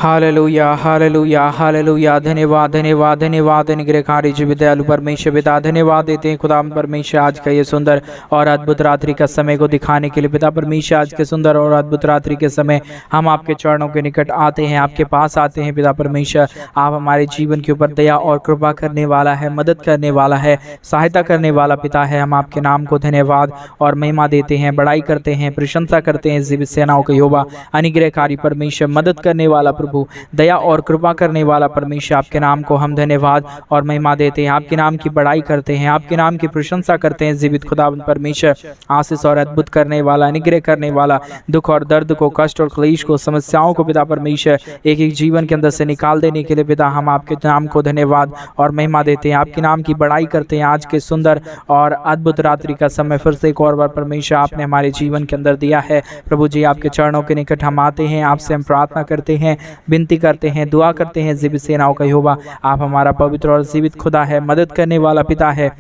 Hallelujah hallelujah hallelujah. धन्यवाद धन्यवाद धन्यवाद अनुग्रहकारी जीवित दयालु परमेश्वर पिता, धन्यवाद देते हैं खुदा परमेश्वर आज का ये सुंदर और अद्भुत रात्रि का समय को दिखाने के लिए। पिता परमेश्वर आज के सुंदर और अद्भुत रात्रि के समय हम आपके चरणों के निकट आते हैं, आपके पास आते हैं। पिता परमेश्वर आप हमारे जीवन के ऊपर दया और कृपा करने वाला है, मदद करने वाला है, सहायता करने वाला पिता है। हम आपके नाम को धन्यवाद और महिमा देते हैं, बड़ाई करते हैं, प्रशंसा करते हैं। जीवित सेनाओं का यहोवा अनुग्रहकारी परमेश्वर, मदद करने वाला प्रभु, दया और कृपा करने वाला परमेश्वर, आपके नाम को हम धन्यवाद और महिमा देते हैं, आपके नाम की बड़ाई करते हैं, आपके नाम की प्रशंसा करते हैं। जीवित खुदा परमेश्वर, आशीष और अद्भुत करने वाला, अनुग्रह करने वाला, दुख और दर्द को, कष्ट और क्लेश को, समस्याओं को पिता परमेश्वर एक एक जीवन के अंदर से निकाल देने के लिए पिता हम आपके नाम को धन्यवाद और महिमा देते हैं, आपके नाम की बड़ाई करते हैं। आज के सुंदर और अद्भुत रात्रि का समय फिर से एक और बार परमेश्वर आपने हमारे जीवन के अंदर दिया है। प्रभु जी आपके चरणों के निकट हम आते हैं, आपसे हम प्रार्थना करते हैं, विनती करते हैं, दुआ करते हैं। जीवित सेनाओं का यहोवा आप हमारा पवित्र और जीवित खुदा है, मदद करने वाला पिता है।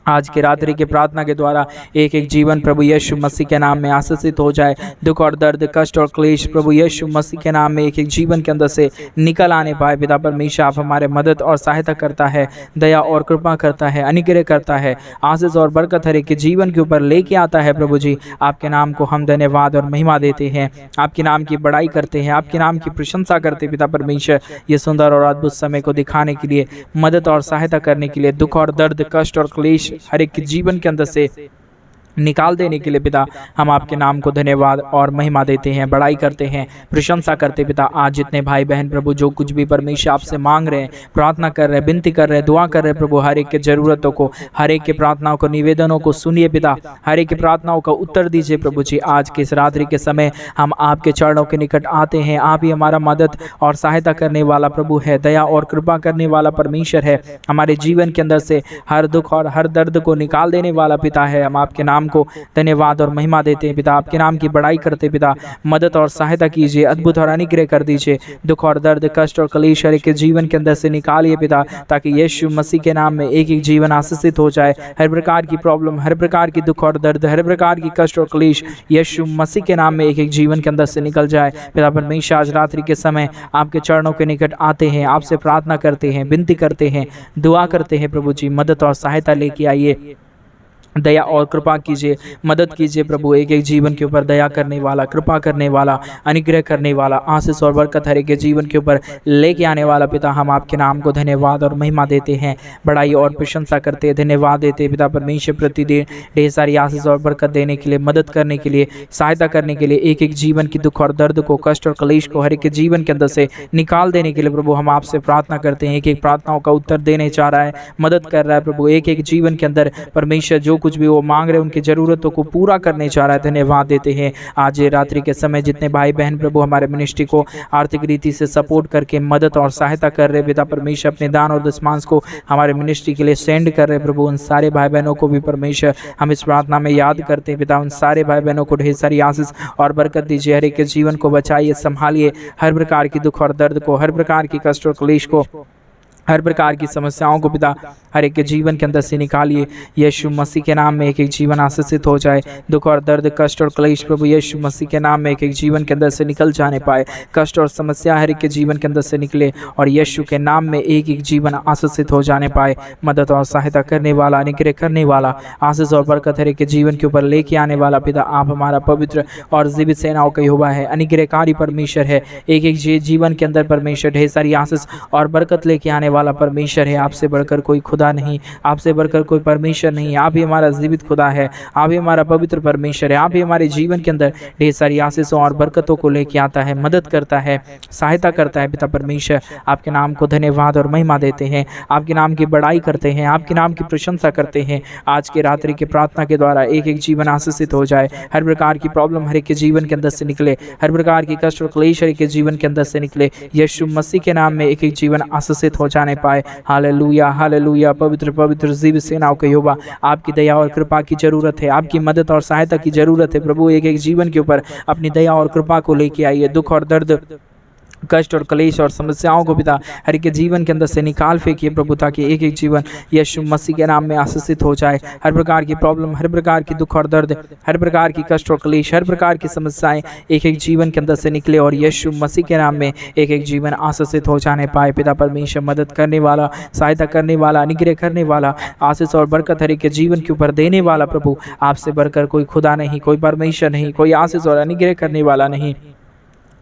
आज की रात्रि की प्रार्थना के द्वारा एक एक जीवन प्रभु यीशु मसीह के नाम में आशीषित हो जाए। दुख और दर्द, कष्ट और क्लेश प्रभु यीशु मसीह के नाम में एक एक जीवन के अंदर से निकल आने पाए। पिता परमेश्वर आप हमारे मदद और सहायता करता है, दया और कृपा करता है, अनुग्रह करता है, आशीष और बरकत हर एक के जीवन के ऊपर लेके आता है। प्रभु जी आपके नाम को हम धन्यवाद और महिमा देते हैं, आपके नाम की बड़ाई करते हैं, आपके नाम की प्रशंसा करते हैं। पिता परमेश्वर ये सुंदर और अद्भुत समय को दिखाने के लिए, मदद और सहायता करने के लिए, दुख और दर्द, कष्ट और क्लेश हर एक जीवन के अंदर से निकाल देने के लिए पिता हम आपके नाम को धन्यवाद और महिमा देते हैं, बड़ाई करते हैं, प्रशंसा करते। पिता आज जितने भाई बहन प्रभु जो कुछ भी परमेश्वर आपसे मांग रहे हैं, प्रार्थना कर रहे हैं, विनती कर रहे हैं, दुआ कर रहे हैं प्रभु, हर एक के जरूरतों को, हर एक के प्रार्थनाओं को, निवेदनों को सुनिए पिता, हर एक की प्रार्थनाओं का उत्तर दीजिए। प्रभु जी आज के इस रात्रि के समय हम आपके चरणों के निकट आते हैं। आप ही हमारा मदद और सहायता करने वाला प्रभु है, दया और कृपा करने वाला परमेश्वर है, हमारे जीवन के अंदर से हर दुख और हर दर्द को निकाल देने वाला पिता है। हम आपके नाम को धन्यवाद और महिमा देते हैं पिता, आपके नाम की बड़ाई करते पिता, मदद और सहायता कीजिए, अद्भुत और अनुग्रह कर दीजिए। दुख और दर्द, कष्ट और क्लेश हर एक के जीवन के अंदर से निकालिए पिता, ताकि यीशु मसीह के नाम में एक एक जीवन आशीषित हो जाए। हर प्रकार की प्रॉब्लम, हर प्रकार की दुख और दर्द, हर प्रकार की कष्ट और क्लेश यीशु मसीह के नाम में एक एक जीवन के अंदर से निकल जाए। पिता परमेश्वर आज रात्रि के समय आपके चरणों के निकट आते हैं, आपसे प्रार्थना करते हैं, विनती करते हैं, दुआ करते हैं। प्रभु जी मदद और सहायता लेके आइए, दया और कृपा कीजिए, मदद कीजिए प्रभु। एक एक जीवन के ऊपर दया करने वाला, कृपा करने वाला, अनुग्रह करने वाला, आशीष और बरकत हर एक के जीवन के ऊपर लेके आने वाला पिता हम आपके नाम को धन्यवाद और महिमा देते हैं, बड़ाई और प्रशंसा करते हैं, धन्यवाद देते हैं। पिता परमेश्वर प्रतिदिन ढेर सारी आशीष और बरकत देने के लिए, मदद करने के लिए, सहायता करने के लिए, एक एक जीवन की दुख और दर्द को, कष्ट और क्लेश को हर एक के जीवन के अंदर से निकाल देने के लिए प्रभु हम आपसे प्रार्थना करते हैं। एक एक प्रार्थनाओं का उत्तर देने चाह रहा है, मदद कर रहा है प्रभु। एक एक जीवन के अंदर परमेश्वर जो कुछ भी वो मांग रहे हैं उनकी जरूरतों को पूरा करने चाह रहा है, धन्यवाद देते हैं। आज ये रात्रि के समय जितने भाई बहन प्रभु हमारे मिनिस्ट्री को आर्थिक रीति से सपोर्ट करके मदद और सहायता कर रहे पिता परमेश्वर, अपने दान और दशमांश को हमारे मिनिस्ट्री के लिए सेंड कर रहे प्रभु, उन सारे भाई बहनों को भी परमेश्वर हम इस प्रार्थना में याद करते हैं पिता। उन सारे भाई बहनों को ढेर सारी आशीष और बरकत दीजिए, हर एक के जीवन को बचाइए, संभालिए, हर प्रकार की दुख और दर्द को, हर प्रकार की कष्ट और क्लेश को, हर प्रकार की समस्याओं को पिता हर एक के जीवन के अंदर से निकालिए। यीशु मसीह के नाम में एक एक जीवन आशीषित हो जाए। दुख और दर्द, कष्ट और क्लेश प्रभु यीशु मसीह के नाम में एक एक जीवन के अंदर से निकल जाने पाए। कष्ट और समस्या हर एक के जीवन के अंदर से निकले और यीशु के नाम में एक एक जीवन आशीषित हो जाने पाए। मदद और सहायता करने वाला, अनुग्रह करने वाला, आशीष और बरकत हर एक के जीवन के ऊपर लेके आने वाला पिता आप हमारा पवित्र और जीवित सेनाओं का यहोवा है, अनुग्रहकारी परमेश्वर है। एक एक जीवन के अंदर परमेश्वर ढेर सारी आशीष और बरकत लेके आने वाला परमेश्वर है। आपसे बढ़कर कोई खुदा नहीं, आपसे बढ़कर कोई परमेश्वर नहीं। आप ही हमारा जीवित खुदा है, आप ही हमारा पवित्र परमेश्वर है। आप ही हमारे जीवन के अंदर ढेर सारी आशीषों और बरकतों को लेके आता है, मदद करता है, सहायता करता है। पिता परमेश्वर आपके नाम को धन्यवाद और महिमा देते हैं, आपके नाम की बड़ाई करते हैं, आपके नाम की प्रशंसा करते हैं। आज के रात्रि की प्रार्थना के द्वारा एक एक जीवन आशीषित हो जाए, हर प्रकार की प्रॉब्लम हर एक के जीवन के अंदर से निकले, हर प्रकार की कष्ट और क्लेश हर एक के जीवन के अंदर से निकले। यीशु मसीह के नाम में एक एक जीवन आशीषित हो जाने पाए। Hallelujah hallelujah. पवित्र पवित्र जीवित सेनाओं के यहोवा आपकी दया और कृपा की जरूरत है, आपकी मदद और सहायता की जरूरत है प्रभु। एक एक जीवन के ऊपर अपनी दया और कृपा को लेके आइए। दुख और दर्द कष्ट और क्लेश और समस्याओं को पिता हर एक के जीवन के अंदर से निकाल फेंकिए प्रभु, ताकि एक एक जीवन यीशु मसीह के नाम में आशीषित हो जाए। हर प्रकार की प्रॉब्लम, हर प्रकार की दुख और दर्द, हर प्रकार की कष्ट और क्लेश, हर प्रकार की समस्याएं एक एक जीवन के अंदर से निकले और यीशु मसीह के नाम में एक एक जीवन आशीषित हो जाने पाए। पिता परमेश्वर, मदद करने वाला, सहायता करने वाला, अनुग्रह करने वाला, आशीष और बरकत हर एक के जीवन के ऊपर देने वाला प्रभु, आपसे बढ़कर कोई खुदा नहीं, कोई परमेश्वर नहीं, कोई आशीष और अनुग्रह करने वाला नहीं।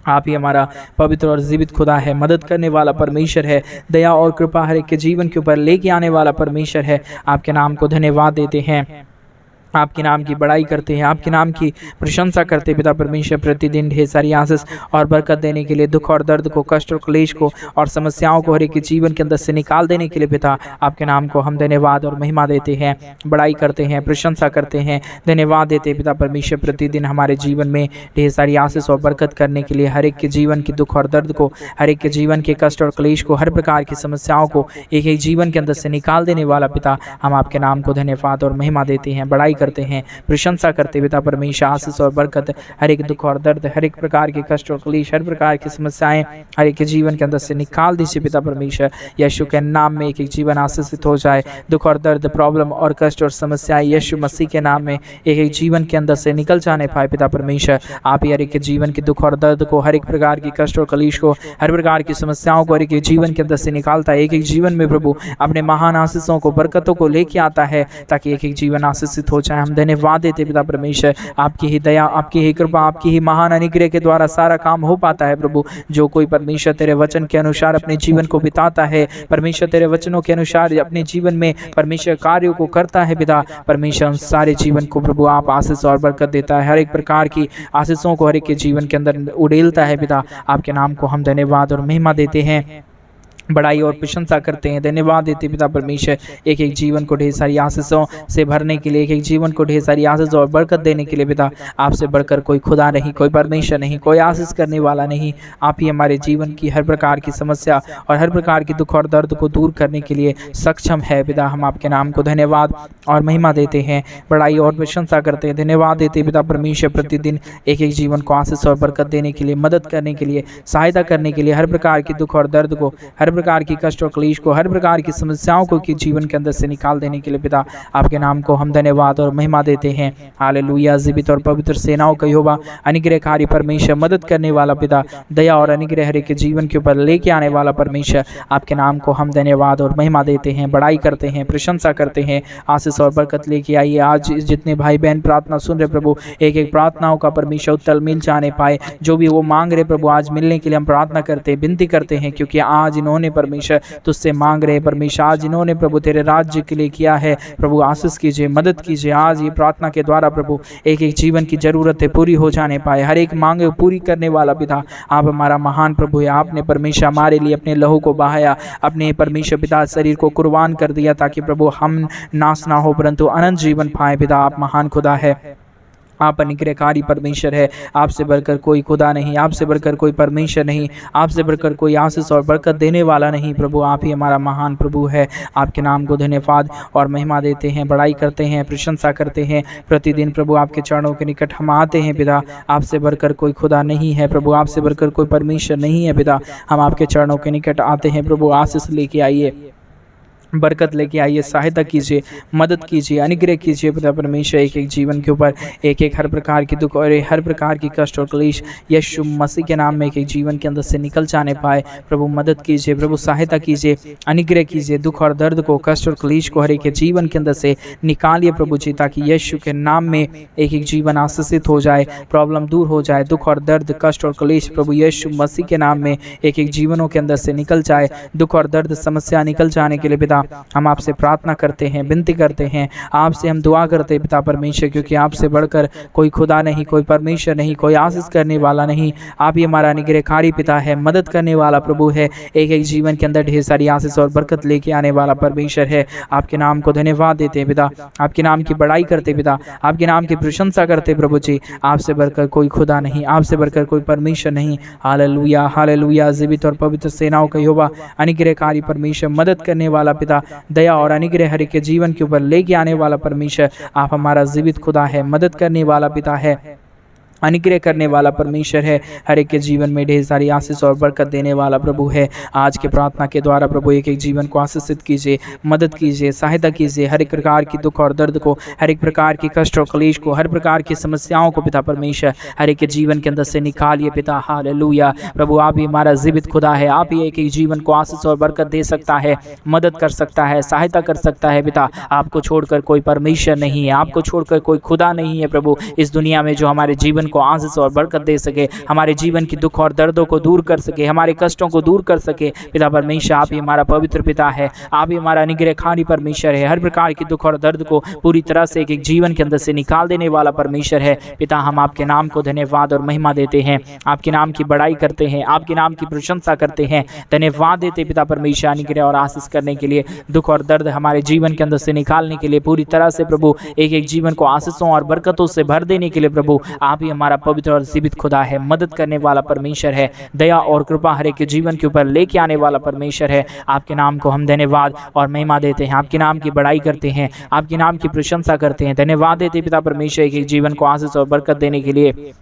आप ही हमारा पवित्र और जीवित खुदा है, मदद करने वाला परमेश्वर है, दया और कृपा हर एक के जीवन के ऊपर लेके आने वाला परमेश्वर है। आपके नाम को धन्यवाद देते हैं, आपके नाम की बड़ाई करते हैं, आपके नाम की प्रशंसा करते हैं। पिता परमेश्वर, प्रतिदिन ढेर सारी आशीष और बरकत देने के लिए, दुख और दर्द को, कष्ट और क्लेश को और समस्याओं को हर एक के जीवन के अंदर से निकाल देने के लिए पिता आपके नाम को हम धन्यवाद और महिमा देते हैं, बड़ाई करते हैं, प्रशंसा करते हैं, धन्यवाद देते हैं। पिता परमेश्वर, प्रतिदिन हमारे जीवन में ढेर सारी आशीष और बरकत करने के लिए, हर एक के जीवन की दुख और दर्द को, हर एक के जीवन के कष्ट और क्लेश को, हर प्रकार की समस्याओं को एक एक जीवन के अंदर से निकाल देने वाला पिता, हम आपके नाम को धन्यवाद और महिमा देते हैं, बड़ाई करते हैं, प्रशंसा करते। पिता परमेश्वर, आशीष और बरकत हर एक दुख और दर्द, हर एक प्रकार के कष्ट और क्लेश, हर प्रकार की समस्याएं हर एक के जीवन के अंदर से निकाल दीजिए। पिता परमेश्वर, यीशु के नाम में एक एक जीवन आशीषित हो जाए। दुख और दर्द, प्रॉब्लम और कष्ट और समस्याएं यीशु मसीह के नाम में एक एक जीवन के अंदर से निकल जाने पाए। पिता परमेश्वर, आप ही हर एक के जीवन के दुख और दर्द को, हर एक प्रकार की कष्ट और क्लेश को, हर प्रकार की समस्याओं को हर एक जीवन के अंदर से निकालता है। एक एक जीवन में प्रभु अपने महान आशीषों को, बरकतों को लेके आता है, ताकि एक एक जीवन आशीषित हो जाए। हम धन्यवाद देते पिता परमेश्वर, आपकी ही दया, आपकी ही कृपा, आपकी ही महान अनुग्रह के द्वारा सारा काम हो पाता है प्रभु। जो कोई परमेश्वर तेरे वचन के अनुसार अपने जीवन को बिताता है, परमेश्वर तेरे वचनों के अनुसार अपने जीवन में परमेश्वर कार्यों को करता है पिता परमेश्वर, सारे जीवन को प्रभु आप आशीष और बरकत देता है। हर एक प्रकार की आशीषों को हर एक के जीवन के अंदर उड़ेलता है पिता। आपके नाम को हम धन्यवाद और महिमा देते हैं, बड़ाई और प्रशंसा करते हैं, धन्यवाद देते पिता परमेश्वर। एक एक जीवन को ढेर सारी आशीषों से भरने के लिए, एक एक जीवन को ढेर सारी आशीष और बरकत देने के लिए पिता आपसे बढ़कर कोई खुदा नहीं, कोई परमेश्वर नहीं, कोई आशीष करने वाला नहीं। आप ही हमारे जीवन की हर प्रकार की समस्या और हर प्रकार की दुख और दर्द को दूर करने के लिए सक्षम है पिता। हम आपके नाम को धन्यवाद और महिमा देते हैं, बड़ाई और प्रशंसा करते हैं, धन्यवाद देते पिता परमेश्वर। प्रतिदिन एक एक जीवन को आशीष और बरकत देने के लिए, मदद करने के लिए, सहायता करने के लिए, हर प्रकार की दुख और दर्द को, हर प्रकार की कष्ट और क्लेश को, हर प्रकार की समस्याओं को कि जीवन के अंदर से निकाल देने के लिए पिता आपके नाम को हम धन्यवाद और महिमा देते हैं। हालेलुया। जीवित और पवित्र सेनाओं का यहोवा, अनुग्रहकारी परमेश्वर, मदद करने वाला पिता, दया और अनुग्रह हर एक के जीवन के ऊपर लेके आने वाला परमेश्वर, आपके नाम को हम धन्यवाद और महिमा देते हैं, बड़ाई करते हैं, प्रशंसा करते हैं। आशीष और बरकत लेके आइए। आज जितने भाई बहन प्रार्थना सुन रहे प्रभु, एक एक प्रार्थनाओं का परमेश्वर उत्तर मिल जाने पाए। जो भी वो मांग रहे प्रभु, आज मिलने के लिए हम प्रार्थना करते हैं, विनती करते हैं, क्योंकि आज इन्होंने परमेश्वर तुझसे मांग रहे परमेश्वर, आज इन्होंने प्रभु तेरे राज्य के लिए किया है प्रभु। आशीष कीजिए, मदद कीजिए। आज ये प्रार्थना के द्वारा प्रभु एक एक जीवन की जरूरतें पूरी हो जाने पाए। हर एक मांग पूरी करने वाला पिता आप हमारा महान प्रभु है। आपने परमेश्वर हमारे लिए अपने लहू को बहाया, अपने परमेश्वर पिता शरीर को कुर्बान कर दिया, ताकि प्रभु हम नाश ना हो परंतु अनंत जीवन पाए। पिता आप महान खुदा है, आप अनुग्रहकारी परमेश्वर है। आपसे बढ़कर कोई खुदा नहीं, आपसे बढ़कर कोई परमेश्वर नहीं, आपसे बढ़कर कोई आशीष और बरकत देने वाला नहीं प्रभु। आप ही हमारा महान प्रभु है। आपके नाम को धन्यवाद और महिमा देते हैं, बड़ाई करते हैं, प्रशंसा करते हैं। प्रतिदिन प्रभु आपके चरणों के निकट हम आते हैं पिता। आपसे बढ़कर कोई खुदा नहीं है प्रभु, आपसे बढ़कर कोई परमेश्वर नहीं है पिता। हम आपके चरणों के निकट आते हैं प्रभु। आशीष लेके आइए, बरकत लेके आइए, सहायता कीजिए, मदद कीजिए, अनुग्रह कीजिए पिता परमेश्वर। एक एक जीवन के ऊपर एक एक हर प्रकार की दुख और हर प्रकार की कष्ट और क्लेश यीशु मसीह के नाम में एक एक जीवन के अंदर से निकल जाने पाए प्रभु। मदद कीजिए प्रभु, सहायता कीजिए, अनुग्रह कीजिए। दुख और दर्द को, कष्ट और क्लेश को हर एक जीवन के अंदर से निकालिए प्रभु जी, ताकि यीशु के नाम में एक एक जीवन आशीषित हो जाए, प्रॉब्लम दूर हो जाए। दुख और दर्द, कष्ट और क्लेश प्रभु यीशु मसीह के नाम में एक एक जीवनों के अंदर से निकल जाए। दुख और दर्द, समस्या निकल जाने के लिए पिता हम आपसे प्रार्थना करते हैं, विनती करते हैं, आपसे हम दुआ करते हैं पिता परमेश्वर, क्योंकि आपसे बढ़कर कोई खुदा नहीं, कोई परमेश्वर नहीं, कोई आशीष करने वाला नहीं। आप ही हमारा अनुग्रहकारी पिता है, मदद करने वाला प्रभु है। एक एक जीवन के अंदर ढेर सारी आशीष और बरकत लेके आने वाला परमेश्वर है। आपके नाम को धन्यवाद देते हैं पिता, आपके नाम की बड़ाई करते पिता, आपके नाम की प्रशंसा करते प्रभु जी। आपसे बढ़कर कोई खुदा नहीं, आपसे बढ़कर कोई परमेश्वर नहीं। Hallelujah, hallelujah. जीवित और पवित्र सेनाओं का यहोवा, अनुग्रहकारी परमेश्वर, मदद करने वाला पिता, दया और अनुग्रह हर एक के जीवन के ऊपर लेके आने वाला परमेश्वर, आप हमारा जीवित खुदा है, मदद करने वाला पिता है। अनुग्रह करने वाला परमेश्वर है। हर एक के जीवन में ढेर सारी आशीष और बरकत देने वाला प्रभु है। आज के प्रार्थना के द्वारा प्रभु एक एक जीवन को आशीषित कीजिए, मदद कीजिए, सहायता कीजिए। हर एक प्रकार की दुख और दर्द को, हर एक प्रकार की कष्ट और क्लेश को, हर प्रकार की समस्याओं को पिता परमेश्वर हर एक के जीवन के अंदर से निकालिए पिता। हालेलुया। प्रभु आप ही हमारा जीवित खुदा है। आप ही एक एक जीवन को आशीष और बरकत दे सकता है, मदद कर सकता है, सहायता कर सकता है पिता। आपको छोड़कर कोई परमेश्वर नहीं है, आपको छोड़कर कोई खुदा नहीं है प्रभु इस दुनिया में, जो हमारे जीवन को आशीष और बरकत दे सके, हमारे जीवन की दुख और दर्दों को दूर कर सके, हमारे कष्टों को दूर कर सके। पिता परमेश्वर आप ही हमारा पवित्र पिता है, आप ही हमारा अनुग्रहकारी परमेश्वर है। हर प्रकार की दुख और दर्द को पूरी तरह से एक एक जीवन के अंदर से निकाल देने वाला परमेश्वर है। पिता हम आपके नाम को धन्यवाद और महिमा देते हैं, आपके नाम की बड़ाई करते हैं, आपके नाम की प्रशंसा करते हैं, धन्यवाद देते पिता परमेश्वर अनुग्रह और आशीष करने के लिए, दुख और दर्द हमारे जीवन के अंदर से निकालने के लिए, पूरी तरह से प्रभु एक एक जीवन को आशीषों और बरकतों से भर देने के लिए प्रभु आप ही हमारा पवित्र और जीवित खुदा है, मदद करने वाला परमेश्वर है, दया और कृपा हर एक के जीवन के ऊपर लेके आने वाला परमेश्वर है। आपके नाम को हम धन्यवाद और महिमा देते हैं, आपके नाम की बड़ाई करते हैं, आपके नाम की प्रशंसा करते हैं, धन्यवाद देते पिता परमेश्वर एक एक जीवन को आशीष और बरकत देने के लिए,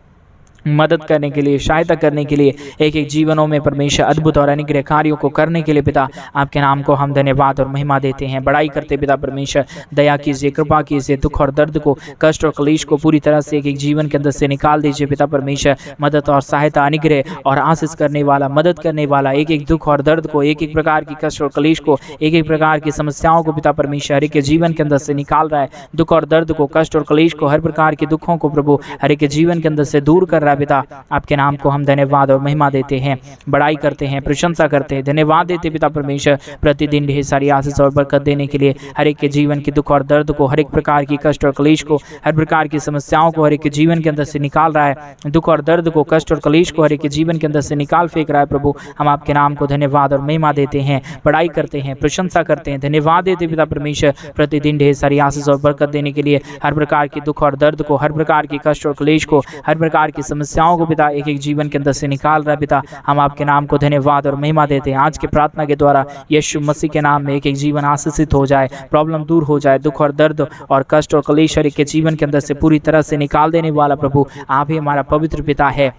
मदद करने के लिए, सहायता करने के लिए, एक एक जीवनों में परमेश्वर अद्भुत और अनुग्रह कार्यों को करने के लिए पिता आपके नाम को हम धन्यवाद और महिमा देते हैं, बड़ाई करते पिता परमेश्वर। दया कीजिए, कृपा कीजिए, दुख और दर्द को, कष्ट और क्लेश को पूरी तरह से एक एक जीवन के अंदर से निकाल दीजिए पिता परमेश्वर। मदद और सहायता, अनुग्रह और आशीष करने वाला, मदद करने वाला, एक एक दुख और दर्द को, एक एक प्रकार की कष्ट और क्लेश को, एक एक प्रकार की समस्याओं को पिता परमेश्वर हर एक के जीवन के अंदर से निकाल रहा है। दुख और दर्द को, कष्ट और क्लेश को, हर प्रकार के दुखों को प्रभु हर एक के जीवन के अंदर से दूर कर रहा है पिता। आपके नाम को हम धन्यवाद और महिमा देते हैं, बड़ाई करते हैं, प्रशंसा करते हैं, धन्यवाद देते पिता परमेश्वर प्रतिदिन ढेर सारी आशीष और बरकत देने के लिए, हर एक के जीवन की दुख और दर्द को, हर एक प्रकार की कष्ट और क्लेश को, हर प्रकार की समस्याओं को हर एक के जीवन के अंदर से निकाल रहा है। दुख और दर्द को, कष्ट और क्लेश को हर एक के जीवन के अंदर से निकाल फेंक रहा है प्रभु। हम आपके नाम को धन्यवाद और महिमा देते हैं, बड़ाई करते हैं, प्रशंसा करते हैं, धन्यवाद देते पिता परमेश्वर प्रतिदिन ढेर सारी आशीष और बरकत देने के लिए, हर प्रकार की दुख और दर्द को, हर प्रकार की कष्ट और क्लेश को, हर प्रकार की समस्याओं को पिता एक एक जीवन के अंदर से निकाल रहा है पिता। हम आपके नाम को धन्यवाद और महिमा देते हैं। आज के प्रार्थना के द्वारा यीशु मसीह के नाम में एक एक जीवन आशीषित हो जाए, प्रॉब्लम दूर हो जाए, दुख और दर्द और कष्ट और क्लेश हर एक के जीवन के अंदर से पूरी तरह से निकाल देने वाला प्रभु आप ही हमारा पवित्र पिता है,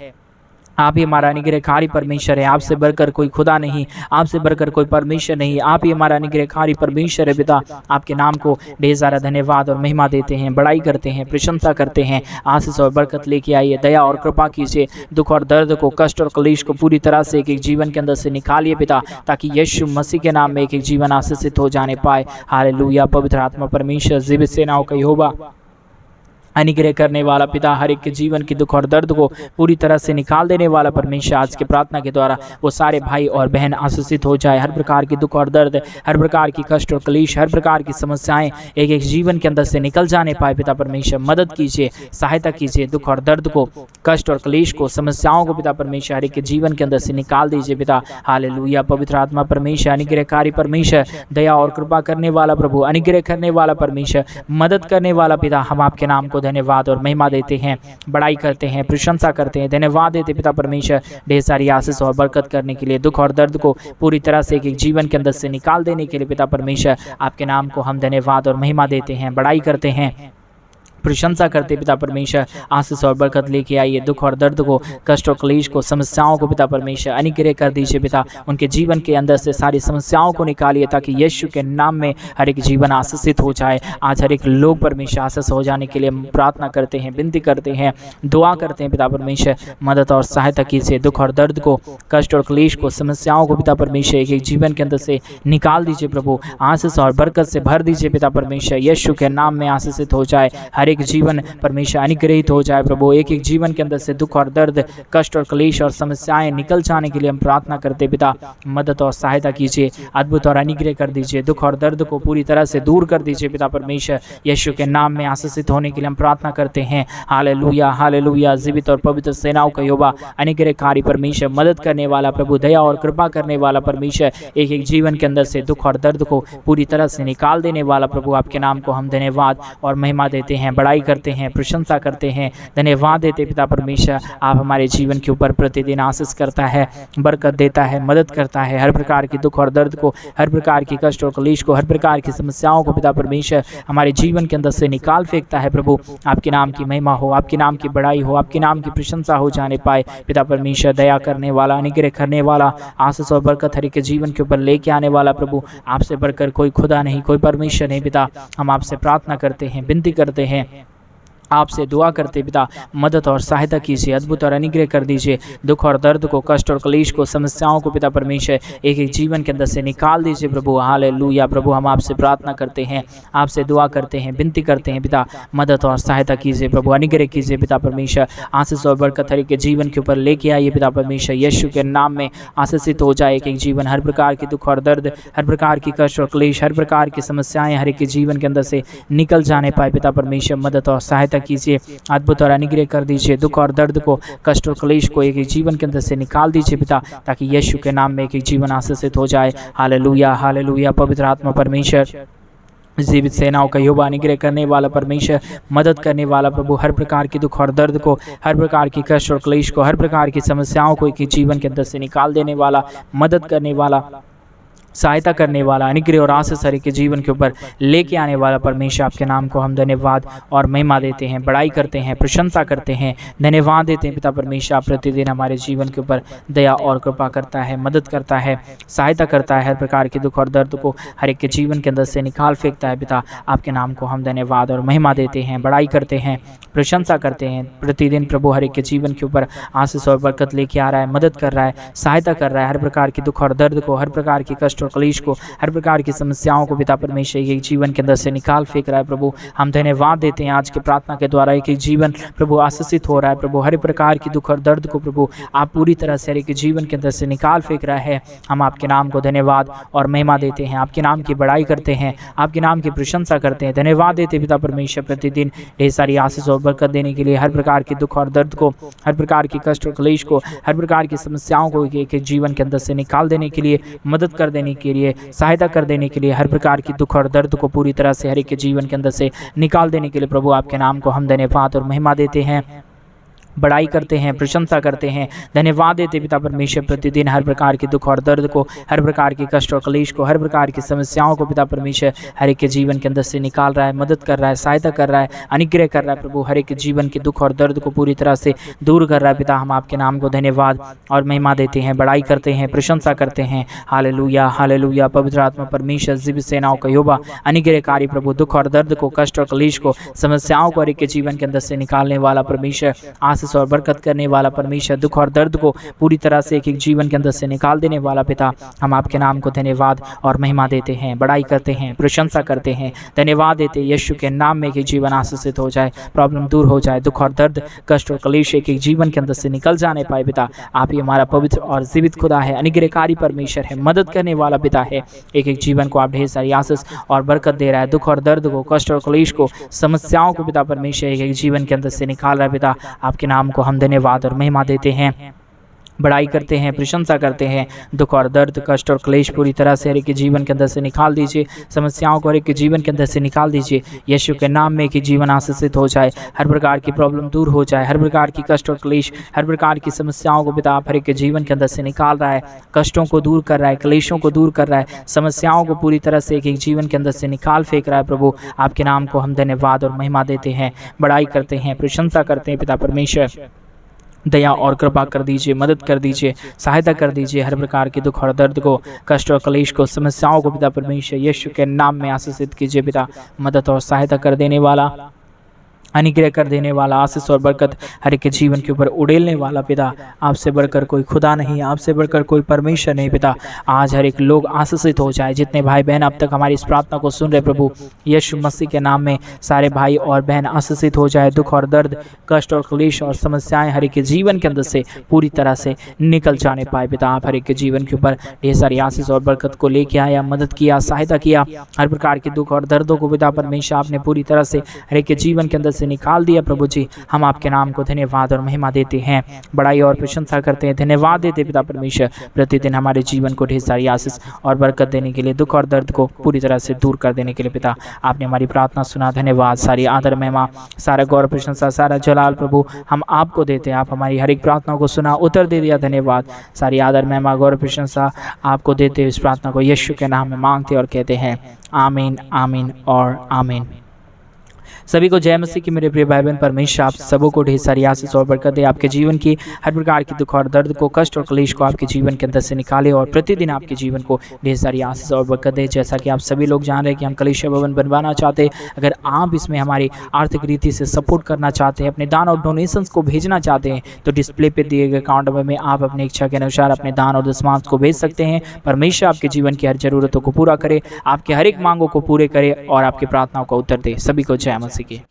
आप ही हमारा अनुग्रहकारी परमेश्वर है। आपसे बढ़कर कोई खुदा नहीं, आपसे बढ़कर कोई परमेश्वर नहीं, आप ही हमारा अनुग्रहकारी परमेश्वर है पिता। आपके नाम को ढेर सारा धन्यवाद और महिमा देते हैं, बड़ाई करते हैं, प्रशंसा करते हैं। आशीष और बरकत लेके आइए, दया और कृपा कीजिए, दुख और दर्द को, कष्ट और क्लेश को पूरी तरह से एक एक जीवन के अंदर से निकालिए पिता, ताकि यीशु मसीह के नाम में एक एक जीवन आशीषित हो जाने पाए। हालेलुया। पवित्र आत्मा परमेश्वर जीवित सेनाओं का यहोवा अनुग्रह करने वाला पिता, हर एक के जीवन की दुख और दर्द को पूरी तरह से निकाल देने वाला परमेश्वर, आज के प्रार्थना के द्वारा वो सारे भाई और बहन आशीषित हो जाए। हर प्रकार की दुख और दर्द, हर प्रकार की कष्ट और क्लेश, हर प्रकार की समस्याएं एक एक जीवन के अंदर से निकल जाने पाए पिता परमेश्वर। मदद कीजिए, सहायता कीजिए, दुख और दर्द को, कष्ट और क्लेश को, समस्याओं को पिता परमेश्वर हर एक के जीवन के अंदर से निकाल दीजिए पिता। हालेलुया। पवित्र आत्मा परमेश्वर, अनुग्रहकारी परमेश्वर, दया और कृपा करने वाला प्रभु, अनुग्रह करने वाला परमेश्वर, मदद करने वाला पिता, हम आपके नाम को धन्यवाद और महिमा देते हैं, बड़ाई करते हैं, प्रशंसा करते हैं, धन्यवाद देते पिता परमेश्वर ढेर सारी आशीष और बरकत करने के लिए, दुख और दर्द को पूरी तरह से एक एक जीवन के अंदर से निकाल देने के लिए पिता परमेश्वर आपके नाम को हम धन्यवाद और महिमा देते हैं, बड़ाई करते हैं, प्रशंसा करते पिता परमेश्वर। आशीष और बरकत लेके आइए, दुख और दर्द को, कष्ट और क्लेश को, समस्याओं को पिता परमेश्वर अनुग्रह कर दीजिए पिता। उनके जीवन के अंदर से सारी समस्याओं को निकालिए, ताकि यीशु के नाम में हर एक जीवन आशीषित हो जाए। आज हर एक लोग परमेश्वर आशीष हो जाने के लिए प्रार्थना करते हैं, विनती करते हैं, दुआ करते हैं पिता परमेश्वर। मदद और सहायता कीजिए, दुख और दर्द को, कष्ट और क्लेश को, समस्याओं को पिता परमेश्वर एक एक जीवन के अंदर से निकाल दीजिए प्रभु। आशीष और बरकत से भर दीजिए पिता परमेश्वर। यीशु के नाम में आशीषित हो जाए, हर एक जीवन परमेश्वर अनुग्रहित हो जाए प्रभु। एक एक जीवन के अंदर से दुख और दर्द, कष्ट और क्लेश और समस्याएं निकल जाने के लिए हम प्रार्थना करते पिता। मदद और सहायता कीजिए, अद्भुत और अनुग्रह कर दीजिए, दुख और दर्द को पूरी तरह से दूर कर दीजिए पिता परमेश्वर। यीशु के नाम में आशीषित होने के लिए हम प्रार्थना करते हैं। Hallelujah, hallelujah. जीवित और पवित्र सेनाओं का यहोवा, अनुग्रहकारी परमेश्वर, मदद करने वाला प्रभु, दया और कृपा करने वाला परमेश्वर, एक एक जीवन के अंदर से दुख और दर्द को पूरी तरह से निकाल देने वाला प्रभु, आपके नाम को हम धन्यवाद और महिमा देते हैं, बड़ाई करते हैं, प्रशंसा करते हैं, धन्यवाद देते पिता परमेश्वर। आप हमारे जीवन के ऊपर प्रतिदिन आशीष करता है, बरकत देता है, मदद करता है। हर प्रकार की दुख और दर्द को, हर प्रकार की कष्ट और क्लेश को, हर प्रकार की समस्याओं को पिता परमेश्वर हमारे जीवन के अंदर से निकाल फेंकता है। प्रभु आपके नाम की महिमा हो, आपके नाम की बड़ाई हो, आपके नाम की प्रशंसा हो जाने पाए पिता परमेश्वर। दया करने वाला, अनुग्रह करने वाला, आशीष और बरकत हर एक के जीवन के ऊपर लेके आने वाला प्रभु, आपसे बढ़कर कोई खुदा नहीं, कोई परमेश्वर नहीं पिता। हम आपसे प्रार्थना करते हैं, विनती करते हैं, आपसे दुआ करते पिता, मदद और सहायता कीजिए, अद्भुत और अनुग्रह कर दीजिए। दुख और दर्द को, कष्ट और क्लेश को, समस्याओं को पिता परमेश्वर एक एक जीवन के अंदर से निकाल दीजिए प्रभु। हालेलुया प्रभु, हम आपसे प्रार्थना करते हैं, आपसे दुआ करते हैं, विनती करते हैं पिता, मदद और सहायता कीजिए प्रभु, अनुग्रह कीजिए पिता परमेश्वर। आशीष और बरकत हर एक के जीवन के ऊपर लेके आइए पिता परमेश्वर। यीशु के नाम में आशीषित हो जाए एक एक जीवन। हर प्रकार की दुख और दर्द, हर प्रकार की कष्ट और क्लेश, हर प्रकार की समस्याएं हर एक के जीवन के अंदर से निकल जाने पाए पिता परमेश्वर। मदद और सहायता कीजिए, अद्भुत और अनुग्रह कर दीजिए। दुख और दर्द को, कष्ट और क्लेश को एक एक जीवन के अंदर से निकाल दीजिए पिता, ताकि यीशु के नाम में एक एक जीवन आशीषित हो जाए। Hallelujah hallelujah. पवित्र आत्मा परमेश्वर, जीवित सेनाओं का यहोवा, अनुग्रह करने वाला परमेश्वर, मदद करने वाला प्रभु, हर प्रकार की दुख और दर्द को, हर प्रकार की कष्ट और क्लेश को, हर प्रकार की समस्याओं को एक जीवन के अंदर से निकाल देने वाला, मदद करने वाला, सहायता करने वाला, अनुग्रह और आशीष हर एक के जीवन के ऊपर लेके आने वाला परमेश्वर, आपके नाम को हम धन्यवाद और महिमा देते हैं, बड़ाई करते हैं, प्रशंसा करते हैं, धन्यवाद देते हैं पिता परमेश्वर। आप प्रतिदिन हमारे जीवन के ऊपर दया और कृपा करता है, मदद करता है, सहायता करता है, हर प्रकार के दुख और दर्द को हर एक के जीवन के अंदर से निकाल फेंकता है पिता। आपके नाम को हम धन्यवाद और महिमा देते हैं, बड़ाई करते हैं, प्रशंसा करते हैं। प्रतिदिन प्रभु हर एक के जीवन के ऊपर आशीष और बरकत लेके आ रहा है, मदद कर रहा है, सहायता कर रहा है, हर प्रकार की दुख और दर्द को, हर प्रकार की कष्ट क्लेश को, हर प्रकार की समस्याओं को पिता परमेश्वर एक जीवन के अंदर से निकाल फेंक रहा है प्रभु। हम धन्यवाद देते हैं, आज के प्रार्थना के द्वारा एक जीवन प्रभु आशीषित हो रहा है प्रभु। हर प्रकार की दुख और दर्द को प्रभु आप पूरी तरह से एक जीवन के अंदर से निकाल फेंक रहा है। हम आपके नाम को धन्यवाद और महिमा देते हैं, आपके नाम की बड़ाई करते हैं, आपके नाम की प्रशंसा करते हैं, धन्यवाद देते पिता परमेश्वर। प्रतिदिन ढेर सारी आशीष और बरकत देने के लिए, हर प्रकार की दुख और दर्द को, हर प्रकार की कष्ट और क्लेश को, हर प्रकार की समस्याओं को एक एक जीवन के अंदर से निकाल देने के लिए, मदद कर देने के लिए, सहायता कर देने के लिए, हर प्रकार की दुख और दर्द को पूरी तरह से हर एक के जीवन के अंदर से निकाल देने के लिए प्रभु आपके नाम को हम धन्यवाद और महिमा देते हैं, बड़ाई करते हैं, प्रशंसा करते हैं, धन्यवाद देते पिता परमेश्वर। प्रतिदिन हर प्रकार की दुख और दर्द को, हर प्रकार की कष्ट और क्लेश को, हर प्रकार की समस्याओं को पिता परमेश्वर हर एक के जीवन के अंदर से निकाल रहा है, मदद कर रहा है, सहायता कर रहा है, अनुग्रह कर रहा है प्रभु। हर एक जीवन के दुख और दर्द को पूरी तरह से दूर कर रहा है पिता। हम आपके नाम को धन्यवाद और महिमा देते हैं, बड़ाई करते हैं, प्रशंसा करते हैं। Hallelujah hallelujah. पवित्र आत्मा परमेश्वर, जीवित सेनाओं का यहोवा, अनुग्रहकारी प्रभु, दुख और दर्द को, कष्ट और क्लेश को, समस्याओं को हर एक के जीवन के अंदर से निकालने वाला परमेश्वर, आशीष और बरकत करने वाला परमेश्वर, दुख और दर्द को पूरी तरह से एक एक जीवन के अंदर से निकाल देने वाला पिता। हम आपके नाम को धन्यवाद और महिमा देते हैं, बड़ाई करते हैं, प्रशंसा करते हैं, धन्यवाद देते हैं। यीशु के नाम में एक जीवन आशीषित हो जाए, प्रॉब्लम दूर हो जाए, दुख और दर्द, कष्ट और क्लेश एक एक जीवन के अंदर से निकल जाने पाए पिता। आप ही हमारा पवित्र और जीवित खुदा है, अनुग्रहकारी परमेश्वर है, मदद करने वाला पिता है। एक एक जीवन को आप ढेर सारी आशीष और बरकत दे रहा है, दुख और दर्द को, कष्ट और क्लेश को, समस्याओं को पिता परमेश्वर एक एक जीवन के अंदर से निकाल रहा है पिता। आपके नाम को हम धन्यवाद और महिमा देते हैं, बड़ाई करते हैं, प्रशंसा करते हैं। दुख और दर्द, कष्ट और क्लेश पूरी तरह से हर एक के जीवन के अंदर से निकाल दीजिए, समस्याओं को हर एक के जीवन के अंदर से निकाल दीजिए। यीशु के नाम में कि जीवन आशीषित हो जाए, हर प्रकार की प्रॉब्लम दूर हो जाए, हर प्रकार की कष्ट और क्लेश, हर प्रकार की समस्याओं को पिता आप हर एक के जीवन के अंदर से निकाल रहा है, कष्टों को दूर कर रहा है, क्लेशों को दूर कर रहा है, समस्याओं को पूरी तरह से एक एक जीवन के अंदर से निकाल फेंक रहा है प्रभु। आपके नाम को हम धन्यवाद और महिमा देते हैं, बड़ाई करते हैं, प्रशंसा करते हैं पिता परमेश्वर। दया और कृपा कर दीजिए, मदद कर दीजिए, सहायता कर दीजिए। हर प्रकार के दुख और दर्द को, कष्ट और क्लेश को, समस्याओं को पिता परमेश्वर यीशु के नाम में आशीषित कीजिए पिता। मदद और सहायता कर देने वाला, अनुग्रह कर देने वाला, आशीष और बरकत हर एक के जीवन के ऊपर उड़ेलने वाला पिता। आपसे बढ़कर कोई खुदा नहीं, आपसे बढ़कर कोई परमेश्वर नहीं पिता। आज हर एक लोग आशीषित हो जाए, जितने भाई बहन अब तक हमारी इस प्रार्थना को सुन रहे प्रभु, यीशु मसीह के नाम में सारे भाई और बहन आशीषित हो जाए। दुख और दर्द, कष्ट और क्लेश और समस्याएं हर एक के जीवन के अंदर से पूरी तरह से निकल जाने पाए पिता। आप हर एक के जीवन के ऊपर ढेर सारी आशीष और बरकत को लेके आया, मदद किया, सहायता किया। हर प्रकार के दुख और दर्दों को पिता परमेश्वर आपने पूरी तरह से हर एक के जीवन के अंदर से निकाल दिया प्रभु जी। हम आपके नाम को धन्यवाद और महिमा देते हैं, बड़ाई और प्रशंसा करते हैं, धन्यवाद देते पिता परमेश्वर। प्रतिदिन हमारे जीवन को ढेर सारी आशीष और बरकत देने के लिए, दुख और दर्द को पूरी तरह से दूर कर देने के लिए पिता आपने हमारी प्रार्थना सुना। धन्यवाद। सारी आदर महिमा, सारा गौरव प्रशंसा, सारा जलाल प्रभु हम आपको देते हैं। आप हमारी हर एक प्रार्थना को सुना, उत्तर दे दिया। धन्यवाद। सारी आदर महिमा गौरव प्रशंसा आपको देते हुए इस प्रार्थना को यीशु के नाम में मांगते और कहते हैं आमीन, आमीन और आमीन। सभी को जय मसीह की मेरे प्रिय भाई बहन। परमेश्वर आप सबों को ढेर सारी आशीष और बरकत दे। आपके जीवन की हर प्रकार की दुख और दर्द को, कष्ट और क्लेश को आपके जीवन के अंदर से निकाले और प्रतिदिन आपके जीवन को ढेर सारी आशीष और बरकत दे। जैसा कि आप सभी लोग जान रहे हैं कि हम कलीसिया भवन बनवाना चाहते हैं। अगर आप इसमें हमारी आर्थिक रीति से सपोर्ट करना चाहते हैं, अपने दान और डोनेशंस को भेजना चाहते हैं, तो डिस्प्ले पे दिए गए अकाउंट नंबर में आप अपनी इच्छा के अनुसार अपने दान और दशमांश को भेज सकते हैं। परमेश्वर आपके जीवन की हर जरूरतों को पूरा करे, आपके हर एक मांगों को पूरे करे और आपकी प्रार्थनाओं का उत्तर दे। सभी को जय मसीह की।